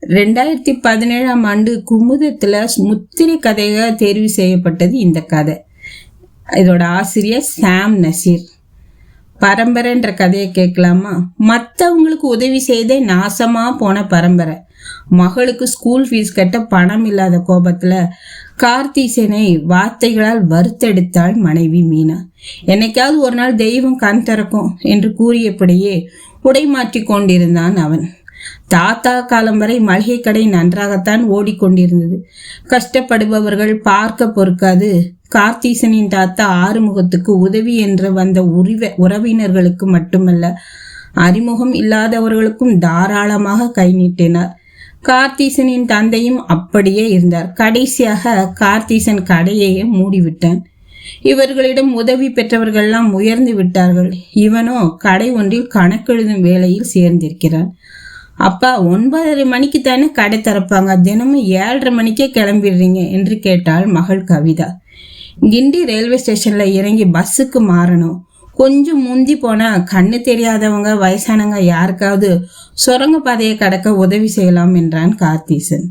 2017 குமுதத்துல முத்திரை கதையாக தேர்வு செய்யப்பட்டது இந்த கதை. இதோட ஆசிரியர் சாம் நசீர். பரம்பரைன்ற கதையை கேட்கலாமா? மற்றவங்களுக்கு உதவி செய்தே நாசமா போன பரம்பரை. மகளுக்கு ஸ்கூல் ஃபீஸ் கட்ட பணம் இல்லாத கோபத்துல கார்த்திசேனை வார்த்தைகளால் வறுத்தெடுத்தாள் மனைவி மீனா. என்னைக்காவது ஒரு நாள் தெய்வம் கண் திறக்கும் என்று கூறியபடியே உடை மாற்றி கொண்டிருந்தான் அவன். தாத்தா காலம் வரை மளிகை கடை நன்றாகத்தான் ஓடிக்கொண்டிருந்தது. கஷ்டப்படுபவர்கள் பார்க்க பொறுக்காது கார்த்தீசனின் தாத்தா ஆறுமுகத்துக்கு உதவி என்று வந்த உறவினர்களுக்கு மட்டுமல்ல, அறிமுகம் இல்லாதவர்களுக்கும் தாராளமாக கை நீட்டினார். கார்த்தீசனின் தந்தையும் அப்படியே இருந்தார். கடைசியாக கார்த்தீசன் கடையையே மூடிவிட்டான். இவர்களிடம் உதவி பெற்றவர்கள்லாம் உயர்ந்து விட்டார்கள். இவனோ கடை ஒன்றில் கணக்கெழுதும் வேலையில் சேர்ந்திருக்கிறான். அப்பா, 9:30 மணிக்கு தானே கடை திறப்பாங்க, தினமும் 7:30 மணிக்கே கிளம்பிடுறீங்க என்று கேட்டாள் மகள் கவிதா. கிண்டி ரயில்வே ஸ்டேஷன்ல இறங்கி பஸ்ஸுக்கு மாறணும். கொஞ்சம் முந்தி போனா கண்ணு தெரியாதவங்க வயசானவங்க யாருக்காவது சுரங்க பாதையை கடக்க உதவி செய்யலாம் என்றான் கார்த்தீசன்.